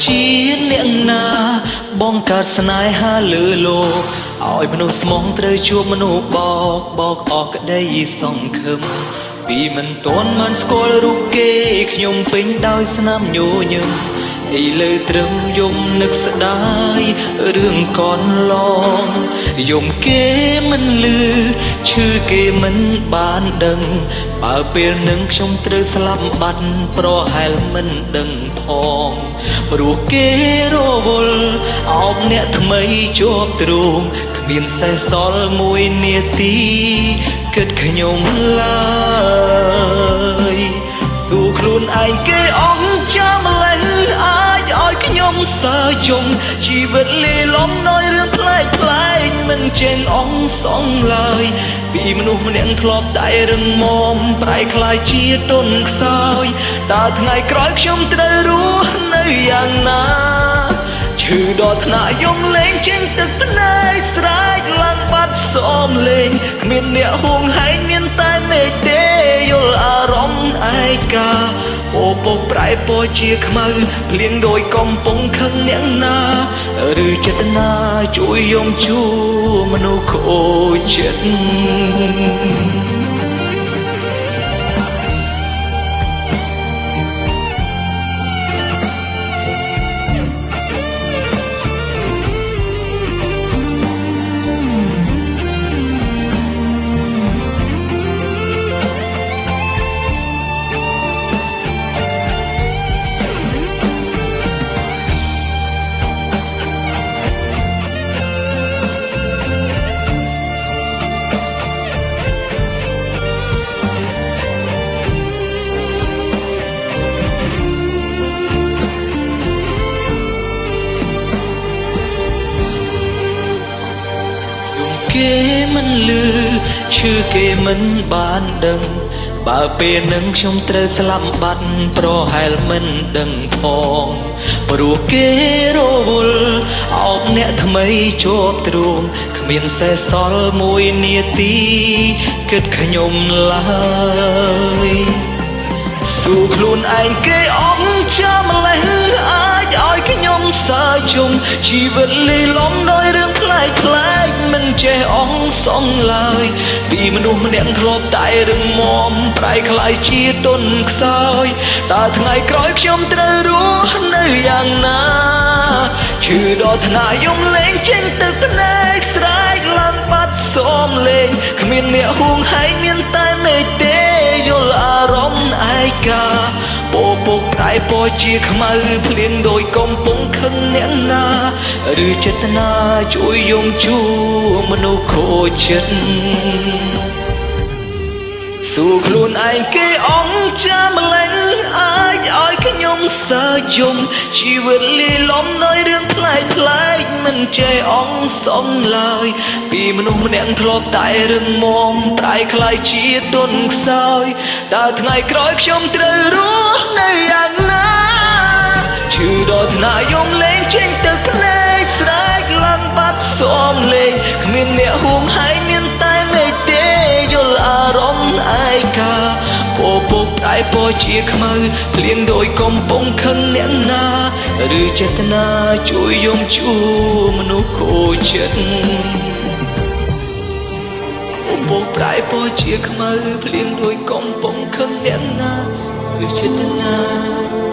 ជាអ្នកណាបងកើតស្នេហាលើលោកឲ្យមនុស្សស្មងត្រូវជួបមនុស្សបោកអស់ក្តីសង្ឃឹមពីមិនទាន់បានស្គាល់រូបគេខ្ញុំពេញដោយស្នាមញញឹមឥឡូវត្រឹមយំនឹកស្ដាយរឿងកនឡងយំគេមិនលឺឈឺគេមិនបានដឹងបើពេលនឹងខ្ញុំត្រូវស្លាប់បាត់ប្រហែលមិនដឹងផងព្រោះគេរវល់អោបអ្នកថ្មីជាប់ទ្រូងគ្មានសេះសល់មួយនាទីគិតខ្ញុំឡើយសួរខ្លួនឯងគេអស់ចាំលែងអាចឲ្យខ្ញុំសើយំជីវិតលីលំដោយរឿងផ្លែកមិនចេញអង្សងឡើយពីមនុស្សម្នាក់ធ្លាប់តែរឹងមាំប្រែคล้ายជាទន់ខ្សោយតើថ្ងៃក្រោយខ្ញុំត្រូវរស់នៅយ៉ាងណាឈឺដល់ថ្នាក់យំលេងចេញទឹកភ្នែកស្រែកឡើងបាត់សមលេងគ្មានអ្នកហួងហែងមានតែមេឃទេយល់អារម្មណ៍ឯកាពោពុកប្រែពណ៌ជាខ្មៅភ្លៀងដោយកំពុងខឹងអ្នកណាឬចេតនាជួយយំជួមនុស្សខូចចិត្តគេមិនលឺឈឺគេមិនបានដឹងបើពេលនឹងខ្ញុំត្រូវស្លាប់បាត់ប្រហែលមិនដឹងផងព្រោះគេរវល់អោបអ្នកថ្មីជាប់ទ្រូងគ្មានសេះសល់មួយនាទីគិតខ្ញុំឡើយសួរខ្លួនឯងគេអស់ចាំលែងអាចឲ្យខ្ញុំសើជុំជីវិតលីលំដោយរឿងផ្លែកមិនចេះអង្សងឡើយពីមនុស្សម្នាក់ធ្លាប់តែរឹងមាំប្រែคล้ายជាទន់ខ្សោយតើថ្ងៃក្រោយខ្ញុំត្រូវរស់នៅយ៉ាងណាឈឺដល់ថ្នាក់យំលេងចេញទឹកភ្នែកស្រែកឡើងបាត់សមលេងគ្មានអ្នកហួងហែងមានតែមេឃទេយល់អារម្មណ៍ឯកាពោពុកប្រែពណ៌ជាខ្មៅភ្លៀងដោយកំពុងខឹងអ្នកណាឬចេតនាជួយយំជួមនុស្សខូចចិត្តសួរខ្លួនឯងគេអង្ចាំលែងអាចឲ្យខ្ញុំសើយំជីវិតលីលំដោយរឿងផ្លែកមិនចេះអង្សងឡើយពីមនុស្សម្នាក់ធ្លាប់តែរឹងមាំប្រែคล้ายជាទន់ខ្សោយតើថ្ងៃក្រោយខ្ញុំត្រូវរស់នៅយ៉ាងណាឈឺដល់ថ្នាក់យំលេងចេញទឹកភ្នែកស្រែកឡើងបាត់សមលេងគ្មានអ្នកហួងហែងមានតែមេឃទេយល់អារម្មណ៍ឯកាពោពុកតែពណ៌ជាខ្មៅភ្លៀងដោយកំពុងខឹងអ្នកណាឬចេតនាជួយយំជួមនុស្សខូចចិត្តពោពុកប្រែពណ៌ជាខ្មៅភ្លៀងដោយកំពុងខឹងអ្នកណាឬចេតនា